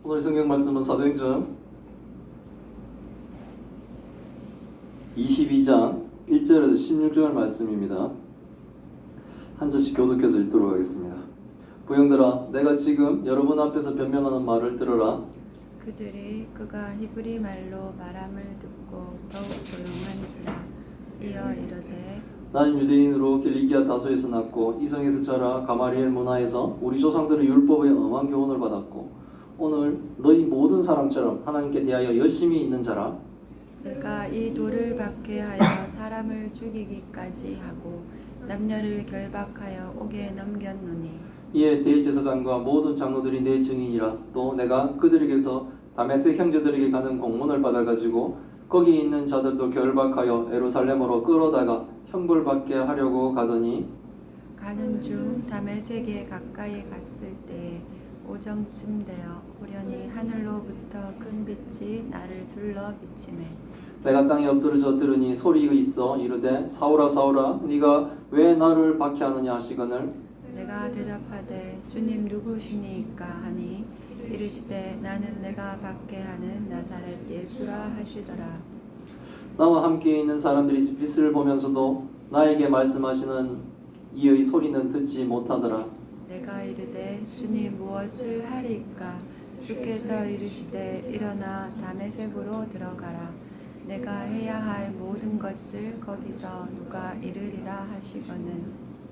오늘 성경 말씀은 사도행전 22장 1절에서 16절 말씀입니다. 한 절씩 교독해서 읽도록 하겠습니다. 부형들아, 내가 지금 여러분 앞에서 변명하는 말을 들어라. 그들이 그가 히브리 말로 말함을 듣고 더욱 조용한지라. 이어 이르되 나는 유대인으로 길리기아 다소에서 났고 이성에서 자라 가마리엘 문화에서 우리 조상들의 율법에 엄한 교훈을 받았고 오늘 너희 모든 사람처럼 하나님께 대하여 열심히 있는 자라. 내가 이 돌을 받게 하여 사람을 죽이기까지 하고 남녀를 결박하여 옥에 넘겼노니 이에 대제사장과 모든 장로들이 내 증인이라. 또 내가 그들에게서 다메섹 형제들에게 가는 공문을 받아가지고 거기 있는 자들도 결박하여 예루살렘으로 끌어다가 형벌받게 하려고 가더니 가는 중 다메섹에 가까이 갔을 때에 오정쯤 되어 우연히 하늘로부터 큰 빛이 나를 둘러 비치매 내가 땅에 엎드러져 들으니 소리가 있어 이르되 사울아 사울아 네가 왜 나를 박해하느냐 하시거늘 내가 대답하되 주님 누구시니까 하니 이르시되 나는 내가 받게 하는 나사렛 예수라 하시더라. 나와 함께 있는 사람들이 빛을 보면서도 나에게 말씀하시는 이의 소리는 듣지 못하더라. 내가 이르되 주님 무엇을 하리까? 주께서 이르시되 일어나 다메섹으로 들어가라. 내가 해야 할 모든 것을 거기서 누가 이르리라 하시거늘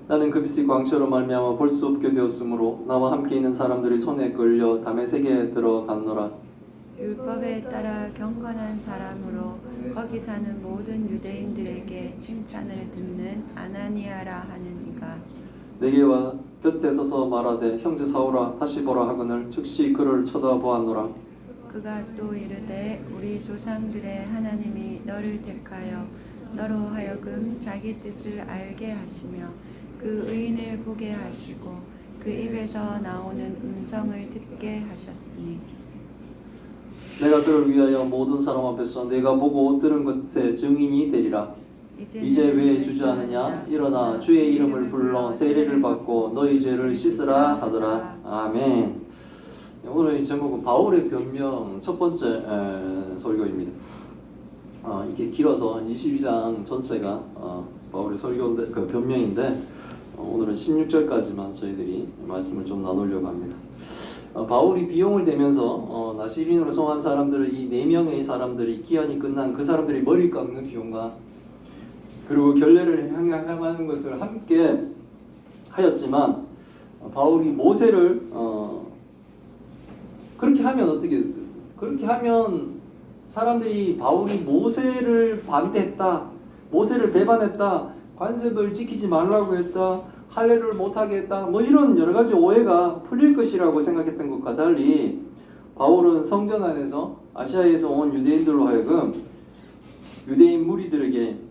나는 그 빛이 광채로 말미암아 볼 수 없게 되었으므로 나와 함께 있는 사람들이 손에 끌려 다메섹에 들어갔노라. 율법에 따라 경건한 사람으로 거기 사는 모든 유대인들에게 칭찬을 듣는 아나니아라 하는 이가 내게 와 곁에 서서 말하되 형제 사울아 다시 보라 하거늘 즉시 그를 쳐다보았노라. 그가 또 이르되 우리 조상들의 하나님이 너를 택하여 너로 하여금 자기 뜻을 알게 하시며 그 의인을 보게 하시고 그 입에서 나오는 음성을 듣게 하셨으니 내가 그를 위하여 모든 사람 앞에서 내가 보고 들은 것의 증인이 되리라. 이제 왜 주저하느냐? 일어나 주의 이름을 불러 세례를 받고 너희 죄를 씻으라 하더라. 아멘. 오늘 이 제목은 바울의 변명 첫 번째 설교입니다. 이게 길어서 22장 전체가 바울의 설교인데 그 변명인데 오늘은 16절까지만 저희들이 말씀을 좀 나누려고 합니다. 바울이 비용을 대면서 나시린으로 성한 사람들을 이 4명의 사람들이 기한이 끝난 그 사람들이 머리 깎는 비용과 그리고 결례를 향하는 것을 함께 하였지만 바울이 모세를 그렇게 하면 어떻게 됐어요? 그렇게 하면 사람들이 바울이 모세를 반대했다, 모세를 배반했다, 관습을 지키지 말라고 했다, 할례를 못하게 했다, 뭐 이런 여러 가지 오해가 풀릴 것이라고 생각했던 것과 달리 바울은 성전 안에서 아시아에서 온 유대인들로 하여금 유대인 무리들에게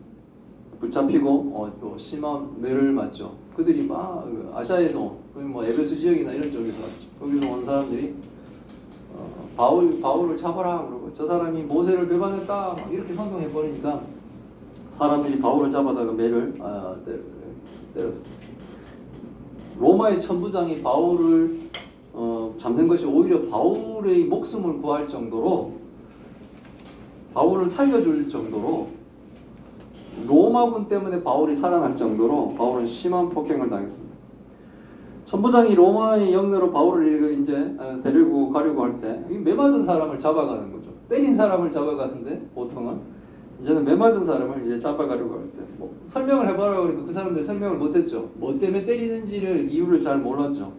붙잡히고 또 심한 매를 맞죠. 그들이 막 아시아에서 뭐 에베소 지역이나 이런 쪽에서 왔죠. 거기서 온 사람들이 바울을 잡아라 그러고 저 사람이 모세를 배반했다 이렇게 선동해 버리니까 사람들이 바울을 잡아다가 매를 때렸습니다. 로마의 천부장이 바울을 잡는 것이 오히려 바울의 목숨을 구할 정도로 바울을 살려줄 정도로 로마군 때문에 바울이 살아날 정도로 바울은 심한 폭행을 당했습니다. 천부장이 로마의 영내로 바울을 이제 데리고 가려고 할 때 매맞은 사람을 잡아가는 거죠. 때린 사람을 잡아가는데 보통은 이제는 매맞은 사람을 이제 잡아가려고 할 때 뭐 설명을 해보라고 해도 그 사람들 설명을 못했죠. 뭐 때문에 때리는지를 이유를 잘 몰랐죠.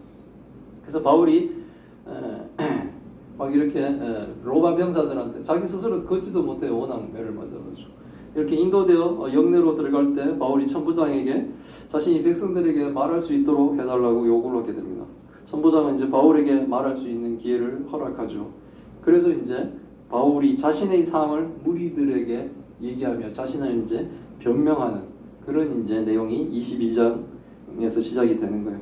그래서 바울이 막 이렇게 로마 병사들한테 자기 스스로 걷지도 못해 워낙 매를 맞아가지고 이렇게 인도되어 영내로 들어갈 때 바울이 천부장에게 자신이 백성들에게 말할 수 있도록 해달라고 요구를 하게 됩니다. 천부장은 이제 바울에게 말할 수 있는 기회를 허락하죠. 그래서 이제 바울이 자신의 삶을 무리들에게 얘기하며 자신을 이제 변명하는 그런 이제 내용이 22장에서 시작이 되는 거예요.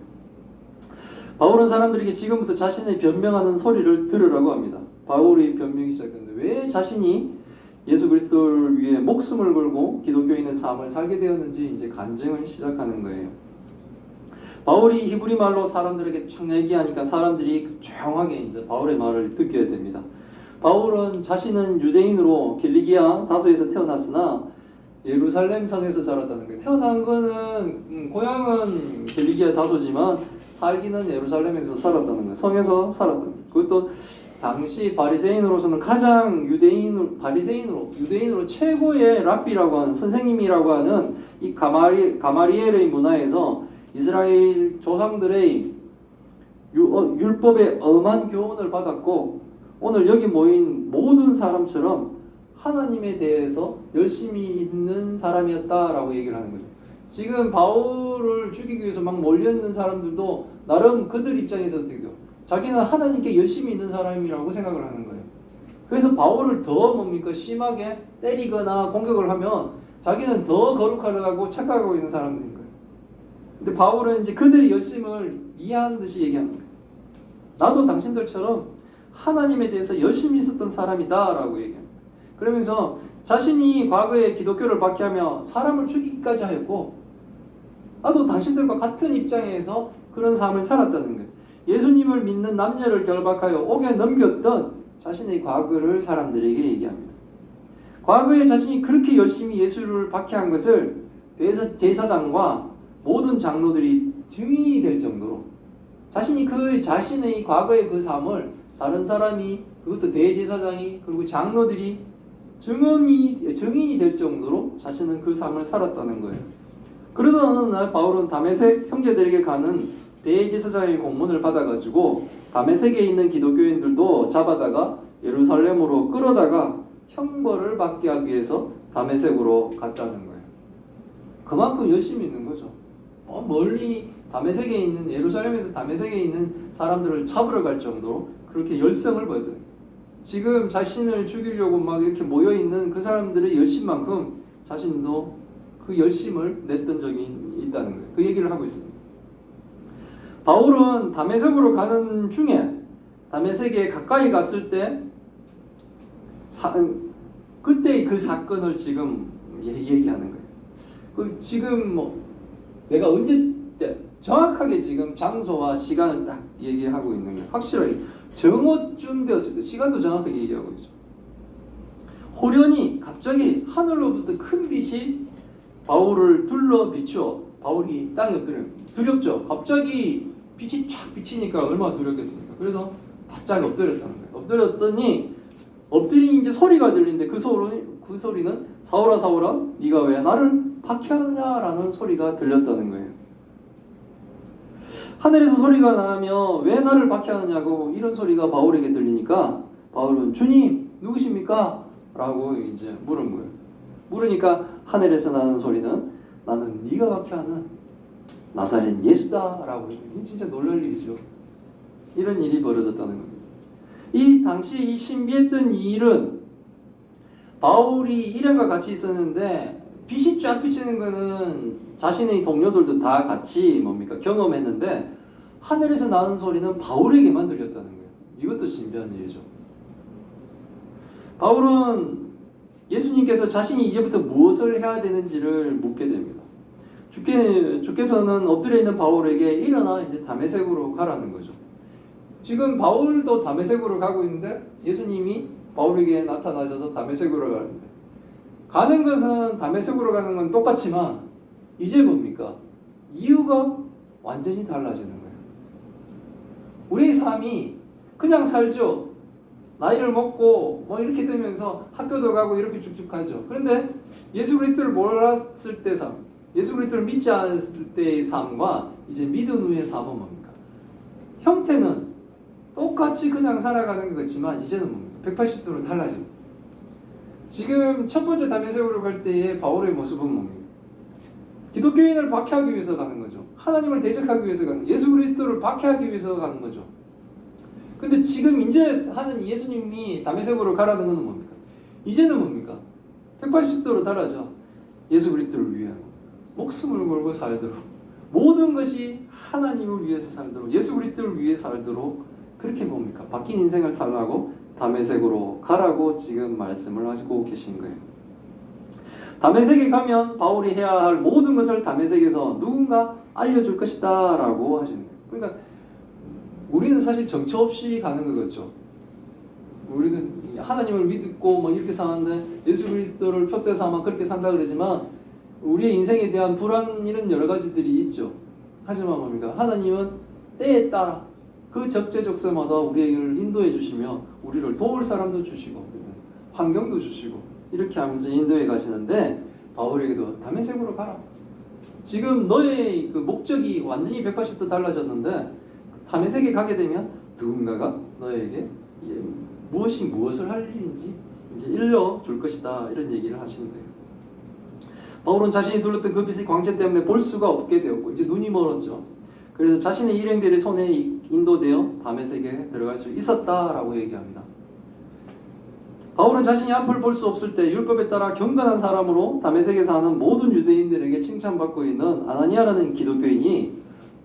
바울은 사람들에게 지금부터 자신의 변명하는 소리를 들으라고 합니다. 바울의 변명이 시작되는데 왜 자신이 예수 그리스도를 위해 목숨을 걸고 기독교인의 삶을 살게 되었는지 이제 간증을 시작하는 거예요. 바울이 히브리 말로 사람들에게 쭉 얘기하니까 사람들이 조용하게 이제 바울의 말을 듣게 됩니다. 바울은 자신은 유대인으로 길리기아 다소에서 태어났으나 예루살렘 성에서 자랐다는 거예요. 태어난 거는 고향은 길리기아 다소지만 살기는 예루살렘에서 살았다는 거예요. 성에서 살았다는 거예요. 그것도 당시 바리새인으로서는 가장 유대인으로 최고의 랍비라고 하는 선생님이라고 하는 이 가마리엘의 문화에서 이스라엘 조상들의 율법의 엄한 교훈을 받았고 오늘 여기 모인 모든 사람처럼 하나님에 대해서 열심히 있는 사람이었다라고 얘기를 하는 거죠. 지금 바울을 죽이기 위해서 막 몰려있는 사람들도 나름 그들 입장에서 어떻게 돼요? 자기는 하나님께 열심히 있는 사람이라고 생각을 하는 거예요. 그래서 바울을 더 뭡니까? 심하게 때리거나 공격을 하면 자기는 더 거룩하려고 착각하고 있는 사람들인 거예요. 근데 바울은 이제 그들의 열심을 이해하는 듯이 얘기하는 거예요. 나도 당신들처럼 하나님에 대해서 열심히 있었던 사람이다라고 얘기합니다. 그러면서 자신이 과거에 기독교를 박해하며 사람을 죽이기까지 하였고 나도 당신들과 같은 입장에서 그런 삶을 살았다는 거예요. 예수님을 믿는 남녀를 결박하여 옥에 넘겼던 자신의 과거를 사람들에게 얘기합니다. 과거에 자신이 그렇게 열심히 예수를 박해한 것을 제사장과 모든 장로들이 증인이 될 정도로 자신이 그 자신의 과거의 그 삶을 다른 사람이 그것도 대제사장이 그리고 장로들이 증인이 될 정도로 자신은 그 삶을 살았다는 거예요. 그러던 어느 날 바울은 다메섹 형제들에게 가는 대제사장의 공문을 받아가지고 다메섹에 있는 기독교인들도 잡아다가 예루살렘으로 끌어다가 형벌을 받게 하기 위해서 다메섹으로 갔다는 거예요. 그만큼 열심히 있는 거죠. 멀리 다메섹에 있는 예루살렘에서 다메섹에 있는 사람들을 잡으러 갈 정도로 그렇게 열성을 보였던. 지금 자신을 죽이려고 막 이렇게 모여 있는 그 사람들의 열심만큼 자신도 그 열심을 냈던 적이 있다는 거예요. 그 얘기를 하고 있습니다. 바울은 다메섹으로 가는 중에 다메섹에 가까이 갔을 때 그때의 그 사건을 지금 얘기하는 거예요. 지금 내가 언제 때 정확하게 지금 장소와 시간을 딱 얘기하고 있는 거예요. 확실하게 정오쯤 되었을 때 시간도 정확하게 얘기하고 있죠. 호련히 갑자기 하늘로부터 큰 빛이 바울을 둘러 비추어 바울이 땅에 엎드려요. 두렵죠. 갑자기 빛이 쫙 비치니까 얼마나 두렵겠습니까. 그래서 바짝 엎드렸다는 거예요. 엎드렸더니 엎드린 이제 소리가 들리는데 그 소리는 사울아 사울아 네가 왜 나를 박해하느냐라는 소리가 들렸다는 거예요. 하늘에서 소리가 나며 왜 나를 박해하느냐고 이런 소리가 바울에게 들리니까 바울은 주님 누구십니까? 라고 이제 물은 거예요. 물으니까 하늘에서 나는 소리는 나는 네가 박해하는 나사렛 예수다 라고 해요. 진짜 놀랄 일이죠. 이런 일이 벌어졌다는 겁니다. 이 당시 이 신비했던 이 일은 바울이 일행과 같이 있었는데 빛이 쫙 비치는 거는 자신의 동료들도 다 같이 경험했는데 하늘에서 나는 소리는 바울에게만 들렸다는 거예요. 이것도 신비한 일이죠. 바울은 예수님께서 자신이 이제부터 무엇을 해야 되는지를 묻게 됩니다. 주께서는 엎드려 있는 바울에게 일어나 이제 다메섹으로 가라는 거죠. 지금 바울도 다메섹으로 가고 있는데 예수님이 바울에게 나타나셔서 다메섹으로 가는데 가는 것은 다메섹으로 가는 건 똑같지만 이제 뭡니까? 이유가 완전히 달라지는 거예요. 우리의 삶이 그냥 살죠. 나이를 먹고 이렇게 되면서 학교도 가고 이렇게 쭉쭉 가죠. 그런데 예수 그리스도를 몰랐을 때 삶, 예수 그리스도를 믿지 않았을 때의 삶과 이제 믿은 후의 삶은 뭡니까? 형태는 똑같이 그냥 살아가는 것 같지만 이제는 뭡니까? 180도로 달라집니다. 지금 첫 번째 다메섹으로 갈 때의 바울의 모습은 뭡니까? 기독교인을 박해하기 위해서 가는 거죠. 하나님을 대적하기 위해서 가는 거죠. 예수 그리스도를 박해하기 위해서 가는 거죠. 근데 지금 이제 하는 예수님이 다메섹으로 가라는 것은 뭡니까? 이제는 뭡니까? 180도로 달라져. 예수 그리스도를 위해 목숨을 걸고 살도록 모든 것이 하나님을 위해서 살도록 예수 그리스도를 위해 살도록 그렇게 뭡니까? 바뀐 인생을 살라고 다메섹으로 가라고 지금 말씀을 하시고 계신 거예요. 다메섹에 가면 바울이 해야 할 모든 것을 다메섹에서 누군가 알려줄 것이다 라고 하시는 거예요. 그러니까 우리는 사실 정처 없이 가는 거겠죠. 우리는 하나님을 믿고 뭐 이렇게 사는데 예수 그리스도를 표대 삼아 그렇게 산다 그러지만 우리의 인생에 대한 불안 이런 여러 가지들이 있죠. 하지만 뭡니까? 하나님은 때에 따라 그 적재적소마다 우리를 인도해 주시며 우리를 도울 사람도 주시고 환경도 주시고 이렇게 하면서 인도해 가시는데 바울에게도 다메섹으로 가라. 지금 너의 그 목적이 완전히 180도 달라졌는데 다메섹에 가게 되면 누군가가 너에게 무엇을 할 일인지 이제 일러줄 것이다 이런 얘기를 하시는 거예요. 바울은 자신이 둘렀던 그 빛의 광채 때문에 볼 수가 없게 되었고 이제 눈이 멀었죠. 그래서 자신의 일행들의 손에 인도되어 다메섹에 들어갈 수 있었다라고 얘기합니다. 바울은 자신이 앞을 볼 수 없을 때 율법에 따라 경건한 사람으로 다메섹에 사는 모든 유대인들에게 칭찬받고 있는 아나니아라는 기독교인이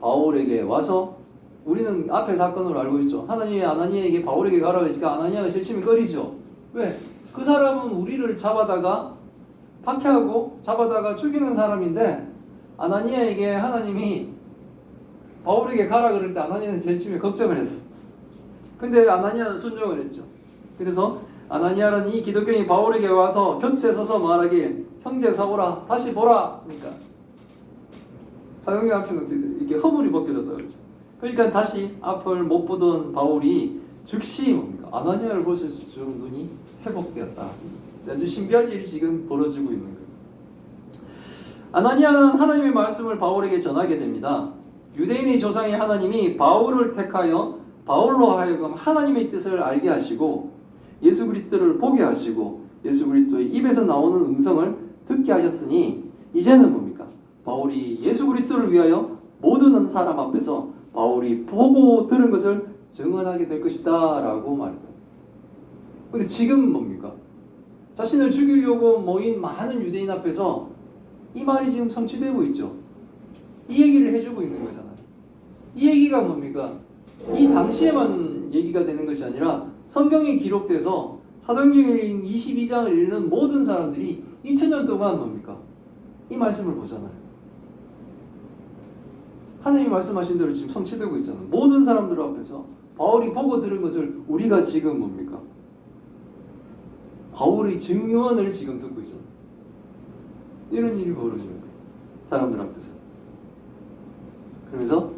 바울에게 와서 우리는 앞에 사건으로 알고 있죠. 하나님이 아나니아에게 바울에게 가라 그러니까 아나니아가 질치면 꺼리죠. 왜? 그 사람은 우리를 잡아다가 박해하고 잡아다가 죽이는 사람인데 아나니아에게 하나님이 바울에게 가라 그럴 때 아나니아는 제일 처음에 걱정을 했었어. 근데 아나니아는 순종을 했죠. 그래서 아나니아는 이 기독교인이 바울에게 와서 곁에 서서 말하길 형제 사오라 다시 보라. 그러니까 사경경 앞에는 이렇게 허물이 벗겨졌다 그러죠. 그러니까 다시 앞을 못 보던 바울이 즉시 뭡니까? 아나니아를 볼 수 있을 줄 눈이 회복되었다. 아주 신비한 일이 지금 벌어지고 있는 거예요. 아나니아는 하나님의 말씀을 바울에게 전하게 됩니다. 유대인의 조상의 하나님이 바울을 택하여 바울로 하여금 하나님의 뜻을 알게 하시고 예수 그리스도를 보게 하시고 예수 그리스도의 입에서 나오는 음성을 듣게 하셨으니 이제는 뭡니까? 바울이 예수 그리스도를 위하여 모든 사람 앞에서 바울이 보고 들은 것을 증언하게 될 것이다 라고 말합니다. 근데 지금 뭡니까? 자신을 죽이려고 모인 많은 유대인 앞에서 이 말이 지금 성취되고 있죠. 이 얘기를 해주고 있는 거잖아요. 이 얘기가 뭡니까? 이 당시에만 얘기가 되는 것이 아니라 성경에 기록돼서 사도행전 22장을 읽는 모든 사람들이 2000년 동안 뭡니까? 이 말씀을 보잖아요. 하나님이 말씀하신 대로 지금 성취되고 있잖아요. 모든 사람들 앞에서 바울이 보고 들은 것을 우리가 지금 뭡니까? 바울의 증언을 지금 듣고 있잖아요. 이런 일이 벌어지는 거예요. 사람들 앞에서. 그러면서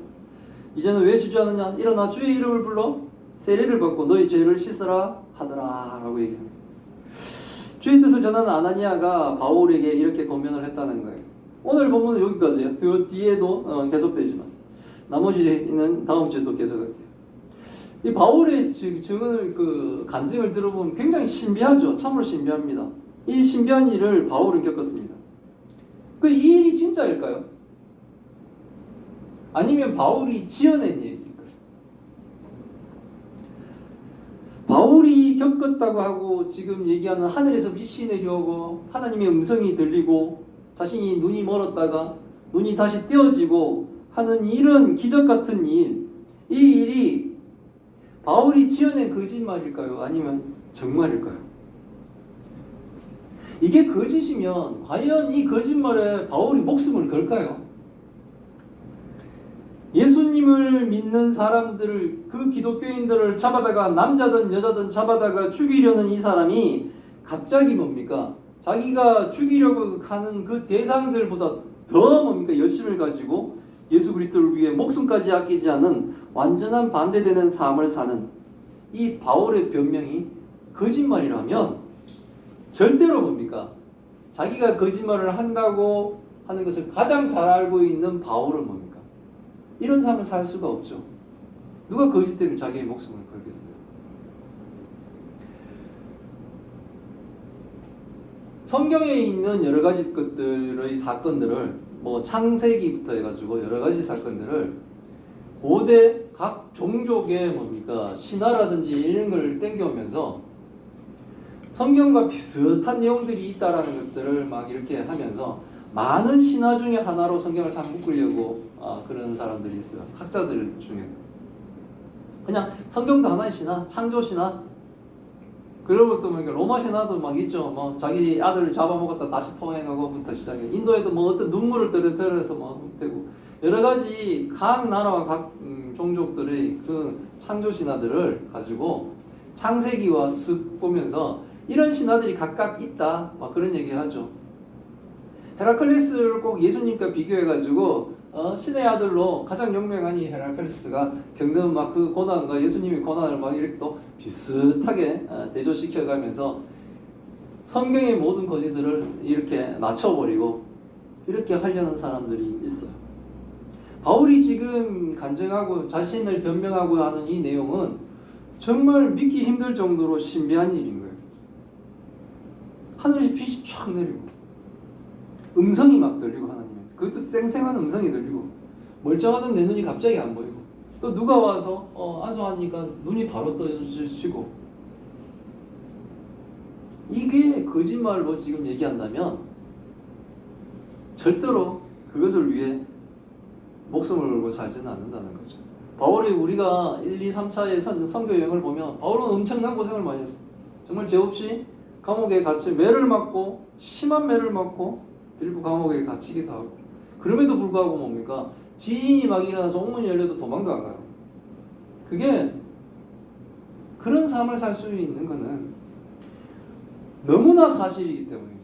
이제는 왜 주저하느냐? 일어나 주의 이름을 불러 세례를 받고 너희 죄를 씻으라 하더라 라고 얘기합니다. 주의 뜻을 전하는 아나니아가 바울에게 이렇게 권면을 했다는 거예요. 오늘 본문은 여기까지예요. 그 뒤에도 계속되지만 나머지는 다음 주에 또 계속할게요. 이 바울의 증언을 그 간증을 들어보면 굉장히 신비하죠. 참으로 신비합니다. 이 신비한 일을 바울은 겪었습니다. 그 이 일이 진짜일까요? 아니면 바울이 지어낸 얘기일까요? 바울이 겪었다고 하고 지금 얘기하는 하늘에서 빛이 내려오고 하나님의 음성이 들리고 자신이 눈이 멀었다가 눈이 다시 떼어지고 하는 이런 기적 같은 일, 이 일이 바울이 지어낸 거짓말일까요? 아니면 정말일까요? 이게 거짓이면 과연 이 거짓말에 바울이 목숨을 걸까요? 예수님을 믿는 사람들을, 그 기독교인들을 잡아다가 남자든 여자든 잡아다가 죽이려는 이 사람이 갑자기 뭡니까? 자기가 죽이려고 하는 그 대상들보다 더 뭡니까? 열심을 가지고 예수 그리스도를 위해 목숨까지 아끼지 않은 완전한 반대되는 삶을 사는 이 바울의 변명이 거짓말이라면 절대로 뭡니까? 자기가 거짓말을 한다고 하는 것을 가장 잘 알고 있는 바울은 뭡니까? 이런 삶을 살 수가 없죠. 누가 거짓 때문에 자기의 목숨을 걸겠어요? 성경에 있는 여러 가지 것들의 사건들을 뭐 창세기부터 해가지고 여러 가지 사건들을 고대 각 종족의 뭡니까 신화라든지 이런 걸 땡겨오면서 성경과 비슷한 내용들이 있다라는 것들을 막 이렇게 하면서 많은 신화 중에 하나로 성경을 싹 묶으려고 그런 사람들이 있어요. 학자들 중에 그냥 성경도 하나의 신화, 창조 신화. 그리고 또 로마 신화도 막 있죠. 뭐 자기 아들을 잡아먹었다 다시 토해내고부터 시작해. 인도에도 뭐 어떤 눈물을 떨어서 뭐 되고 여러 가지 각 나라와 각 종족들의 그 창조 신화들을 가지고 창세기와 쓱 보면서 이런 신화들이 각각 있다, 막 그런 얘기하죠. 헤라클레스를 꼭 예수님과 비교해가지고 신의 아들로 가장 유명한 이 헤라클레스가 겪는 막 그 고난과 예수님의 고난을 막 이렇게 또 비슷하게 대조시켜가면서 성경의 모든 거짓들을 이렇게 낮춰버리고 이렇게 하려는 사람들이 있어요. 바울이 지금 간증하고 자신을 변명하고 하는 이 내용은 정말 믿기 힘들 정도로 신비한 일인 거예요. 하늘에서 빛이 촥 내리고 음성이 막 들리고 하나님의 그것도 쌩쌩한 음성이 들리고 멀쩡하던 내 눈이 갑자기 안 보이고 또 누가 와서 안수하니까 눈이 바로 떠지고 이게 거짓말로 지금 얘기한다면 절대로 그것을 위해 목숨을 걸고 살지는 않는다는 거죠. 바울이 우리가 1, 2, 3차의 선교 여행을 보면 바울은 엄청난 고생을 많이 했어요. 정말 죄 없이 감옥에 갇혀 매를 맞고 심한 매를 맞고 빌립보 감옥에 갇히기도 하고 그럼에도 불구하고 뭡니까? 지진이 막 일어나서 옥문이 열려도 도망도 안 가요. 그게 그런 삶을 살 수 있는 거는 너무나 사실이기 때문입니다.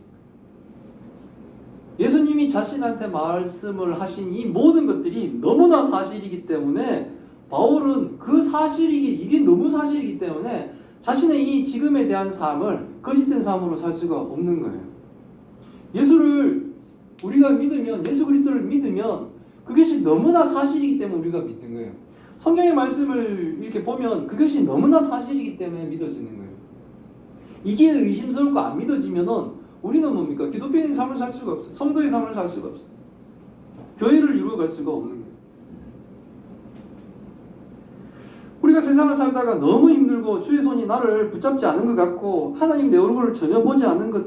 예수님이 자신한테 말씀을 하신 이 모든 것들이 너무나 사실이기 때문에 바울은 그 이게 너무 사실이기 때문에 자신의 이 지금에 대한 삶을 거짓된 삶으로 살 수가 없는 거예요. 예수를 우리가 믿으면, 예수 그리스도를 믿으면 그것이 너무나 사실이기 때문에 우리가 믿는 거예요. 성경의 말씀을 이렇게 보면 그것이 너무나 사실이기 때문에 믿어지는 거예요. 이게 의심스럽고 안 믿어지면은 우리는 뭡니까? 기독교인의 삶을 살 수가 없어요. 성도의 삶을 살 수가 없어요. 교회를 이루어갈 수가 없는 거예요. 우리가 세상을 살다가 너무 힘들고 주의 손이 나를 붙잡지 않은 것 같고 하나님 내 얼굴을 전혀 보지 않는 것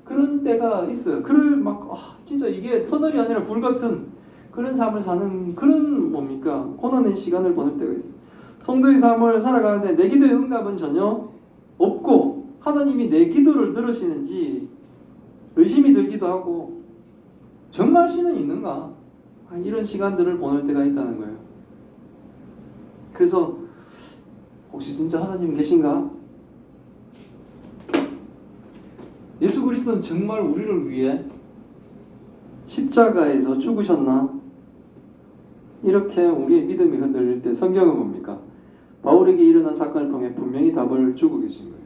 그런 때가 있어요. 그를 막 진짜 이게 터널이 아니라 불 같은 그런 삶을 사는 그런 뭡니까? 고난의 시간을 보낼 때가 있어요. 성도의 삶을 살아가는데 내 기도의 응답은 전혀 없고 하나님이 내 기도를 들으시는지 의심이 들기도 하고 정말 신은 있는가? 이런 시간들을 보낼 때가 있다는 거예요. 그래서 혹시 진짜 하나님 계신가? 예수 그리스도는 정말 우리를 위해 십자가에서 죽으셨나? 이렇게 우리의 믿음이 흔들릴 때 성경은 뭡니까? 바울에게 일어난 사건을 통해 분명히 답을 주고 계신 거예요.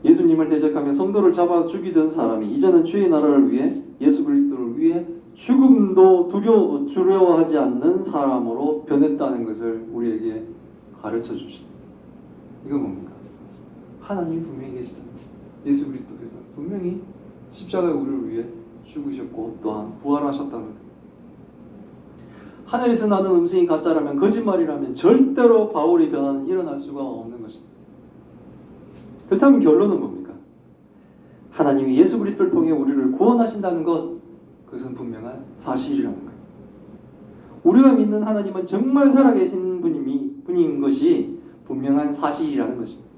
예수님을 대적하며 성도를 잡아 죽이던 사람이 이제는 주의 나라를 위해 예수 그리스도를 위해 죽음도 두려워하지 않는 사람으로 변했다는 것을 우리에게 가르쳐 주십니다. 이건 뭡니까? 하나님이 분명히 계시다. 예수 그리스도께서 분명히 십자가에 우리를 위해 죽으셨고 또한 부활하셨다는 것. 하늘에서 나는 음성이 가짜라면 거짓말이라면 절대로 바울의 변화는 일어날 수가 없는 것입니다. 그렇다면 결론은 뭡니까? 하나님이 예수 그리스도를 통해 우리를 구원하신다는 것, 그것은 분명한 사실이라는 거예요. 우리가 믿는 하나님은 정말 살아계신 분인 것이 분명한 사실이라는 것입니다.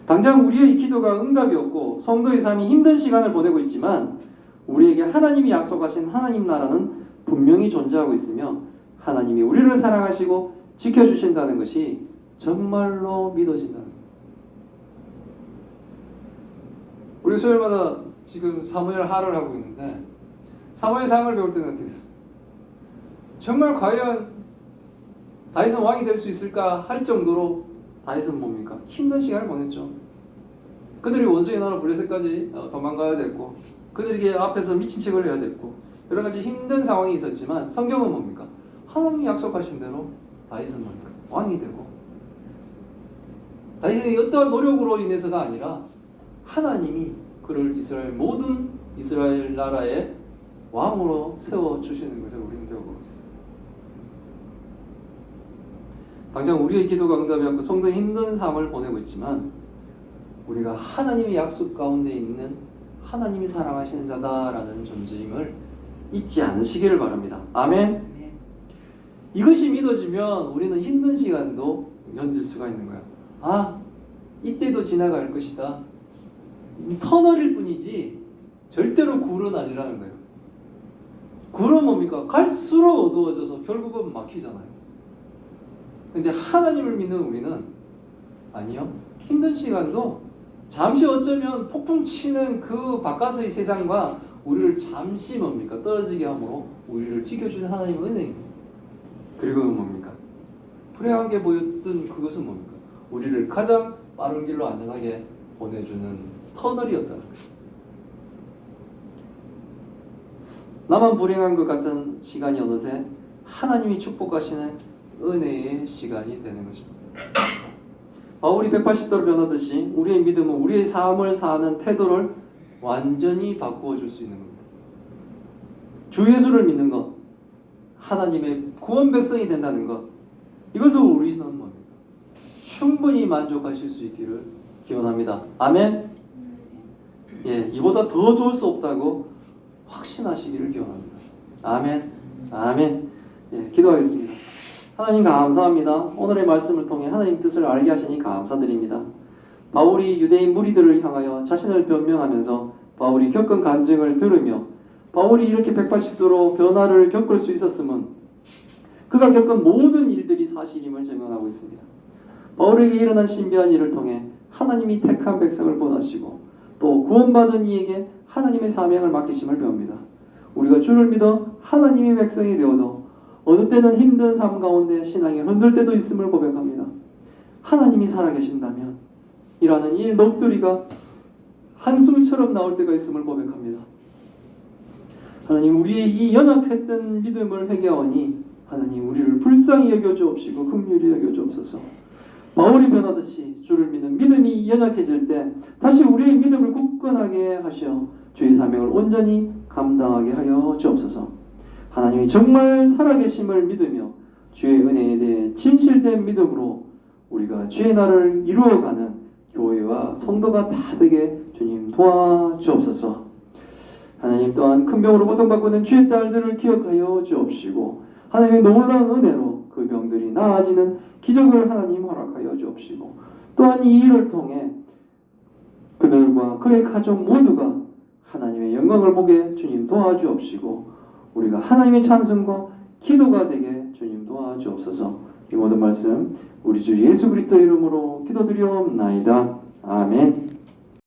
당장 우리의 기도가 응답이 없고 성도의 삶이 힘든 시간을 보내고 있지만 우리에게 하나님이 약속하신 하나님 나라는 분명히 존재하고 있으며 하나님이 우리를 사랑하시고 지켜주신다는 것이 정말로 믿어진다는 거예요. 우리 수요일마다 지금 사무엘 하를 하고 있는데 사무엘 상을 배울 때는 어떻게 했어요? 정말 과연 다윗은 왕이 될 수 있을까 할 정도로 다윗은 뭡니까? 힘든 시간을 보냈죠. 그들이 원수의 나라 블레셋까지 도망가야 됐고 그들에게 앞에서 미친 척을 해야 됐고 여러 가지 힘든 상황이 있었지만 성경은 뭡니까? 하나님이 약속하신 대로 다윗은 뭡니까? 왕이 되고 다윗의 어떠한 노력으로 인해서가 아니라 하나님이 그를 모든 이스라엘 나라의 왕으로 세워주시는 것을 우리는 배워보고 있습니다. 당장 우리의 기도가 응답이 없고 성도의 힘든 삶을 보내고 있지만 우리가 하나님의 약속 가운데 있는 하나님이 사랑하시는 자다라는 존재임을 잊지 않으시기를 바랍니다. 아멘. 이것이 믿어지면 우리는 힘든 시간도 견딜 수가 있는 거야. 이때도 지나갈 것이다. 터널일 뿐이지 절대로 굴은 아니라는 거예요. 그럼 뭡니까? 갈수록 어두워져서 결국은 막히잖아요. 근데 하나님을 믿는 우리는 아니요. 힘든 시간도 잠시 어쩌면 폭풍 치는 그 바깥의 세상과 우리를 잠시 뭡니까? 떨어지게 함으로 우리를 지켜주는 하나님의 은혜입니다. 그리고 뭡니까? 불행하게 보였던 그것은 뭡니까? 우리를 가장 빠른 길로 안전하게 보내주는 터널이었다는 거예요. 나만 불행한 것 같은 시간이 어느새 하나님이 축복하시는 은혜의 시간이 되는 것입니다. 바울이 180도로 변하듯이 우리의 믿음은 우리의 삶을 사는 태도를 완전히 바꾸어 줄 수 있는 겁니다. 주 예수를 믿는 것, 하나님의 구원 백성이 된다는 것, 이것을 우리는 뭡니까? 충분히 만족하실 수 있기를 기원합니다. 아멘. 예, 이보다 더 좋을 수 없다고 확신하시기를 기원합니다. 아멘. 아멘. 예, 기도하겠습니다. 하나님 감사합니다. 오늘의 말씀을 통해 하나님 뜻을 알게 하시니 감사드립니다. 바울이 유대인 무리들을 향하여 자신을 변명하면서 바울이 겪은 간증을 들으며 바울이 이렇게 180도로 변화를 겪을 수 있었음은 그가 겪은 모든 일들이 사실임을 증언하고 있습니다. 바울에게 일어난 신비한 일을 통해 하나님이 택한 백성을 보내시고 또 구원받은 이에게 하나님의 사명을 맡기심을 배웁니다. 우리가 주를 믿어 하나님의 백성이 되어도 어느 때는 힘든 삶 가운데 신앙이 흔들 때도 있음을 고백합니다. 하나님이 살아계신다면 이라는 이 녹두리가 한숨처럼 나올 때가 있음을 고백합니다. 하나님, 우리의 이 연약했던 믿음을 회개하오니 하나님 우리를 불쌍히 여겨주옵시고 긍휼히 여겨주옵소서. 바울이 변하듯이 주를 믿는 믿음이 연약해질 때 다시 우리의 믿음을 굳건하게 하시어 주의 사명을 온전히 감당하게 하여 주옵소서. 하나님이 정말 살아계심을 믿으며 주의 은혜에 대해 진실된 믿음으로 우리가 주의 나라를 이루어가는 교회와 성도가 다 되게 주님 도와주옵소서. 하나님 또한 큰 병으로 고통받고 있는 주의 딸들을 기억하여 주옵시고 하나님의 놀라운 은혜로 그 병들이 나아지는 기적을 하나님 허락하여 주옵시고 또한 이 일을 통해 그들과 그의 가족 모두가 하나님의 영광을 보게 주님 도와주옵시고 우리가 하나님의 찬송과 기도가 되게 주님 도와주옵소서. 이 모든 말씀 우리 주 예수 그리스도의 이름으로 기도드리옵나이다. 아멘.